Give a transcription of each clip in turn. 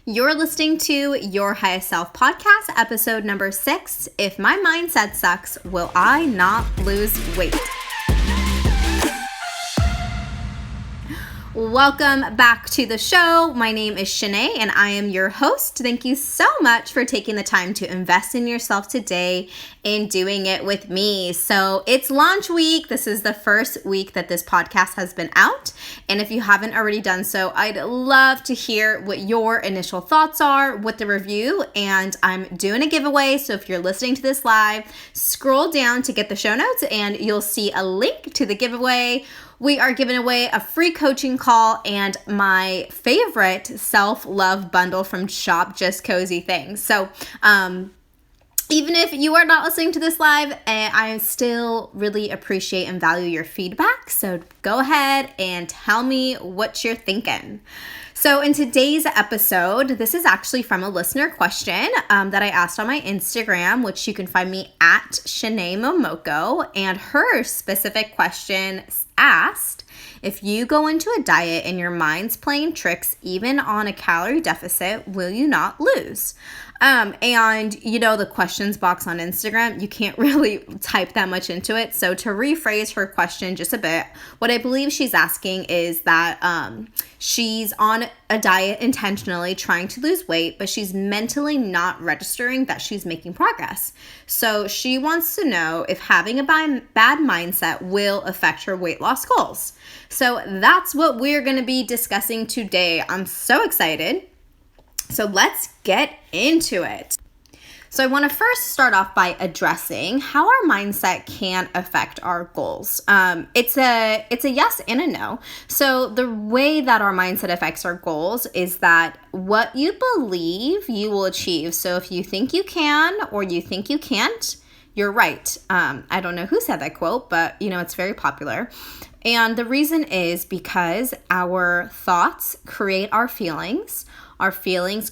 You're listening to Your Highest Self podcast, episode number 6. If my mindset sucks, will I not lose weight? Welcome back to the show. My name is Chanee and I am your host. Thank you so much for taking the time to invest in yourself today and doing it with me. So it's launch week. This is the first week that this podcast has been out. And if you haven't already done so, I'd love to hear what your initial thoughts are with the review. And I'm doing a giveaway. So if you're listening to this live, scroll down to get the show notes and you'll see a link to the giveaway. We are giving away a free coaching call and my favorite self-love bundle from Shop Just Cozy Things. So even if you are not listening to this live, I still really appreciate and value your feedback. So go ahead and tell me what you're thinking. So in today's episode, this is actually from a listener question that I asked on my Instagram, which you can find me at Chanee Momoko. And her specific question asked, if you go into a diet and your mind's playing tricks, even on a calorie deficit, will you not lose? And you know, the questions box on Instagram, you can't really type that much into it. So to rephrase her question just a bit, what I believe she's asking is that she's on a diet intentionally trying to lose weight, but she's mentally not registering that she's making progress. So she wants to know if having a bad mindset will affect her weight loss goals. So that's what we're going to be discussing today. I'm so excited. So let's get into it. So I want to first start off by addressing how our mindset can affect our goals. It's a yes and a no. So the way that our mindset affects our goals is that what you believe you will achieve. So if you think you can or you think you can't, you're right. I don't know who said that quote, but you know, it's very popular. And the reason is because our thoughts create our feelings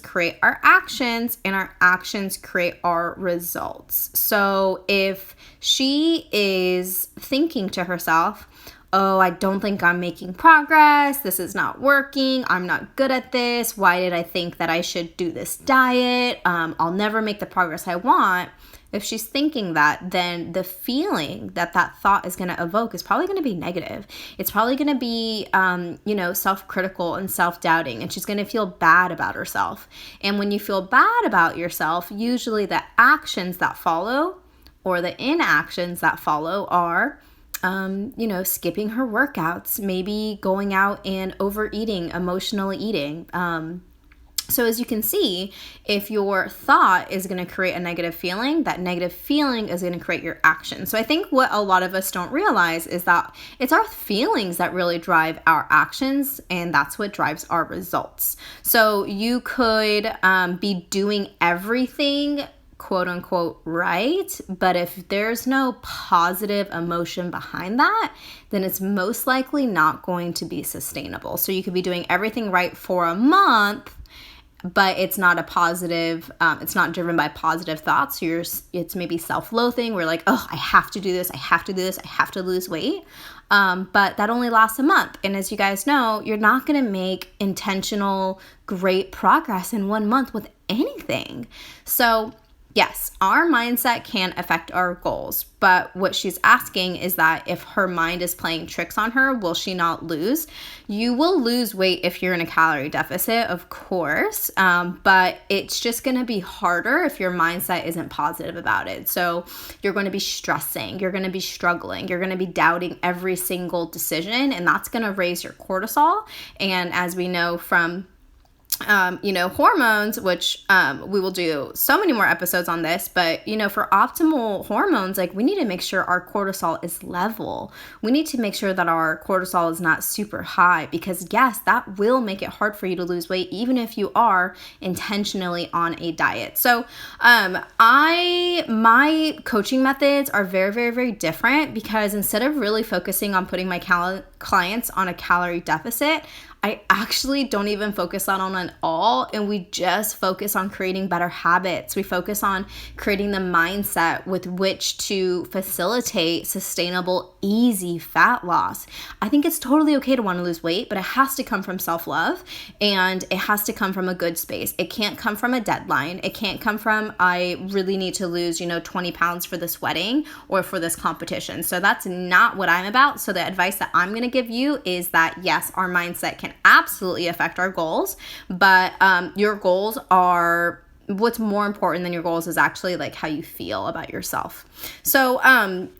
create our actions, and our actions create our results. So if she is thinking to herself, oh, I don't think I'm making progress, this is not working, I'm not good at this, why did I think that I should do this diet, I'll never make the progress I want. If she's thinking that, then the feeling that thought is going to evoke is probably going to be negative. It's probably going to be, self-critical and self-doubting, and she's going to feel bad about herself. And when you feel bad about yourself, usually the actions that follow or the inactions that follow are, skipping her workouts, maybe going out and overeating, emotionally eating, So as you can see, if your thought is going to create a negative feeling, that negative feeling is going to create your action. So I think what a lot of us don't realize is that it's our feelings that really drive our actions, and that's what drives our results. So you could be doing everything quote unquote right, but if there's no positive emotion behind that, then it's most likely not going to be sustainable. So you could be doing everything right for a month, but it's not a positive, it's not driven by positive thoughts. It's maybe self-loathing. We're like, oh, I have to do this. I have to do this. I have to lose weight. But that only lasts a month. And as you guys know, you're not going to make intentional, great progress in 1 month with anything. So yes, our mindset can affect our goals, but what she's asking is that if her mind is playing tricks on her, will she not lose? You will lose weight if you're in a calorie deficit, of course, but it's just going to be harder if your mindset isn't positive about it. So you're going to be stressing, you're going to be struggling, you're going to be doubting every single decision, and that's going to raise your cortisol. And as we know from hormones, which we will do so many more episodes on this, but, for optimal hormones, like we need to make sure our cortisol is level. We need to make sure that our cortisol is not super high because yes, that will make it hard for you to lose weight, even if you are intentionally on a diet. So my coaching methods are very, very, very different because instead of really focusing on putting my clients on a calorie deficit, I actually don't even focus that on at all. And we just focus on creating better habits. We focus on creating the mindset with which to facilitate sustainable, easy fat loss. I think it's totally okay to want to lose weight, but it has to come from self-love and it has to come from a good space. It can't come from a deadline. It can't come from, I really need to lose, 20 pounds for this wedding or for this competition. So that's not what I'm about. So the advice that I'm going to give you is that yes, our mindset can absolutely affect our goals, but your goals are, what's more important than your goals is actually like how you feel about yourself. So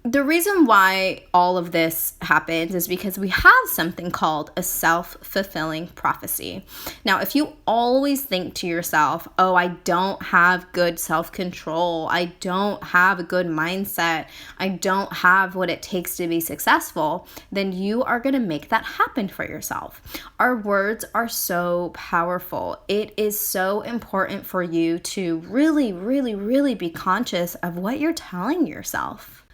the reason why all of this happens is because we have something called a self-fulfilling prophecy. Now, if you always think to yourself, oh, I don't have good self-control, I don't have a good mindset, I don't have what it takes to be successful, then you are going to make that happen for yourself. Our words are so powerful. It is so important for you to really, really, really be conscious of what you're telling yourself.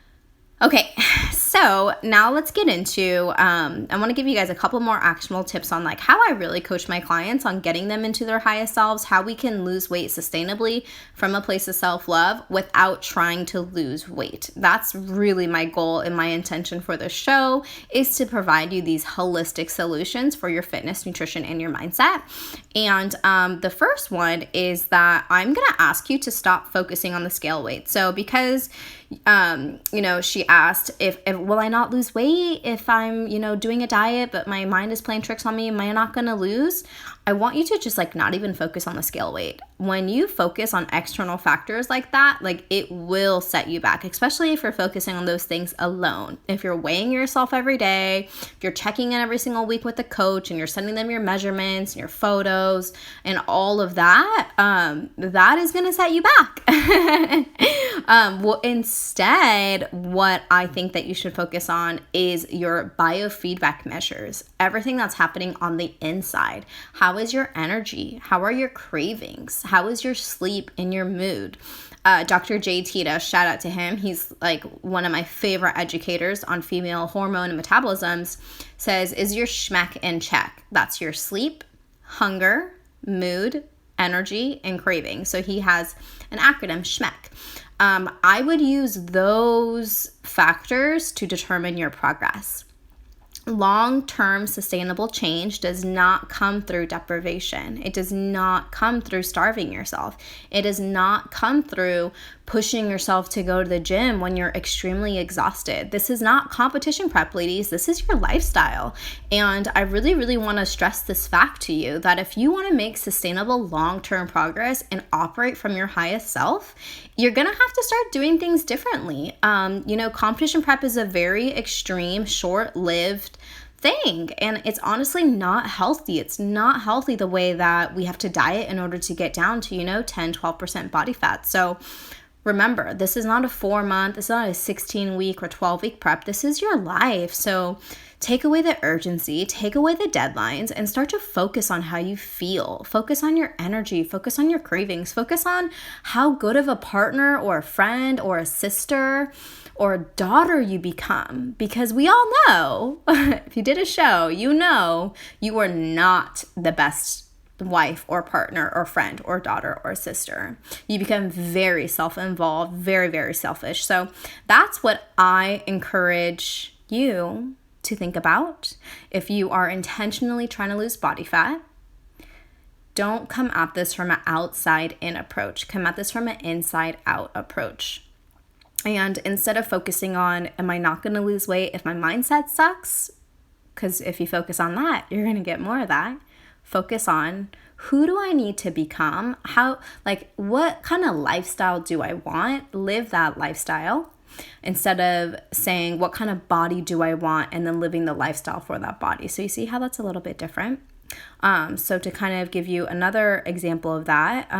Okay, so now let's get into, I want to give you guys a couple more actionable tips on like how I really coach my clients on getting them into their highest selves, how we can lose weight sustainably from a place of self-love without trying to lose weight. That's really my goal and my intention for the show, is to provide you these holistic solutions for your fitness, nutrition, and your mindset. And the first one is that I'm going to ask you to stop focusing on the scale weight. So because she asked if will I not lose weight if I'm, doing a diet, but my mind is playing tricks on me, am I not going to lose? I want you to just like not even focus on the scale weight. When you focus on external factors like that, like it will set you back, especially if you're focusing on those things alone. If you're weighing yourself every day, if you're checking in every single week with the coach and you're sending them your measurements and your photos and all of that, that is going to set you back. Well, instead, what I think that you should focus on is your biofeedback measures, everything that's happening on the inside. How is your energy? How are your cravings? How is your sleep and your mood? Dr. Jay Tita, shout out to him. He's like one of my favorite educators on female hormone and metabolisms, says, is your schmeck in check? That's your sleep, hunger, mood, energy, and craving. So he has an acronym, schmeck. I would use those factors to determine your progress. Long-term sustainable change does not come through deprivation. It does not come through starving yourself. It does not come through pushing yourself to go to the gym when you're extremely exhausted. This is not competition prep, ladies. This is your lifestyle. And I really, really want to stress this fact to you that if you want to make sustainable long-term progress and operate from your highest self, you're going to have to start doing things differently. Competition prep is a very extreme, short-lived thing, and it's honestly not healthy. It's not healthy the way that we have to diet in order to get down to, 10-12% body fat. So remember, this is not a 4-month, it's not a 16-week or 12-week prep. This is your life. So take away the urgency, take away the deadlines, and start to focus on how you feel. Focus on your energy, focus on your cravings, focus on how good of a partner or a friend or a sister or a daughter you become. Because we all know, if you did a show, you are not the best wife or partner or friend or daughter or sister. You become very self-involved, very, very selfish. So that's what I encourage you to think about. If you are intentionally trying to lose body fat, don't come at this from an outside in approach. Come at this from an inside out approach. And instead of focusing on, am I not going to lose weight if my mindset sucks? Because if you focus on that, you're going to get more of that. Focus on, who do I need to become? What kind of lifestyle do I want? Live that lifestyle. Instead of saying, what kind of body do I want? And then living the lifestyle for that body. So you see how that's a little bit different? So to kind of give you another example of that,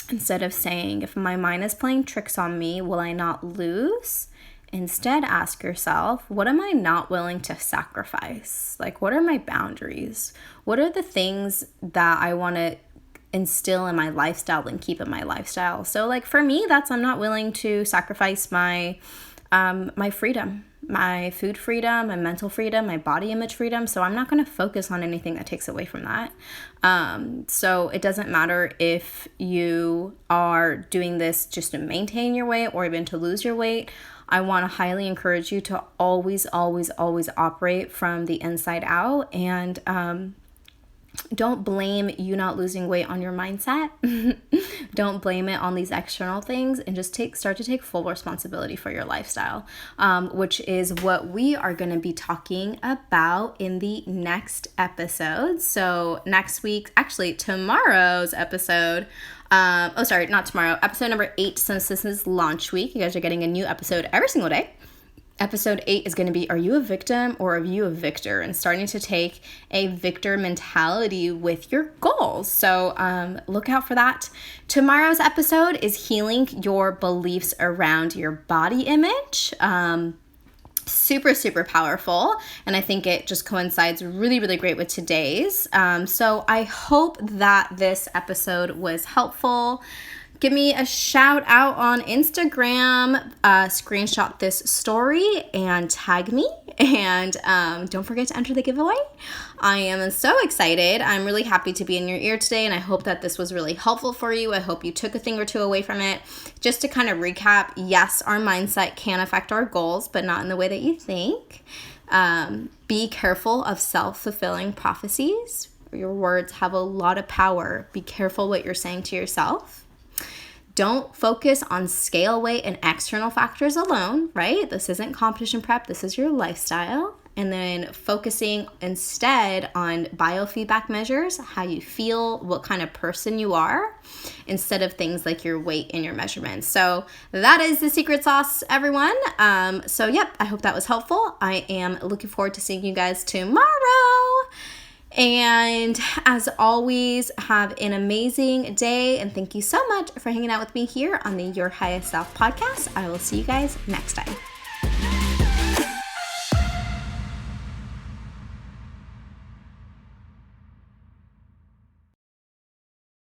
instead of saying, if my mind is playing tricks on me, will I not lose? Instead, ask yourself, what am I not willing to sacrifice? What are my boundaries? What are the things that I want to instill in my lifestyle and keep in my lifestyle? So for me, that's I'm not willing to sacrifice my my freedom. my food freedom, my mental freedom, my body image freedom. So I'm not going to focus on anything that takes away from that. So it doesn't matter if you are doing this just to maintain your weight or even to lose your weight. I want to highly encourage you to always, always, always operate from the inside out, and don't blame you not losing weight on your mindset. Don't blame it on these external things, and just start to take full responsibility for your lifestyle, which is what we are going to be talking about in the next episode. So next week, actually tomorrow's episode, not tomorrow, episode number 8, since this is launch week, you guys are getting a new episode every single day. Episode 8 is going to be, are you a victim or are you a victor? And starting to take a victor mentality with your goals. So look out for that. Tomorrow's episode is healing your beliefs around your body image. Super, super powerful. And I think it just coincides really, really great with today's. So I hope that this episode was helpful. Give me a shout out on Instagram, screenshot this story and tag me, and don't forget to enter the giveaway. I am so excited. I'm really happy to be in your ear today, and I hope that this was really helpful for you. I hope you took a thing or two away from it. Just to kind of recap, yes, our mindset can affect our goals, but not in the way that you think. Be careful of self-fulfilling prophecies. Your words have a lot of power. Be careful what you're saying to yourself. Don't focus on scale weight and external factors alone, right? This isn't competition prep. This is your lifestyle. And then focusing instead on biofeedback measures, how you feel, what kind of person you are, instead of things like your weight and your measurements. So that is the secret sauce, everyone. I hope that was helpful. I am looking forward to seeing you guys tomorrow. And as always, have an amazing day. And thank you so much for hanging out with me here on the Your Highest Self podcast. I will see you guys next time.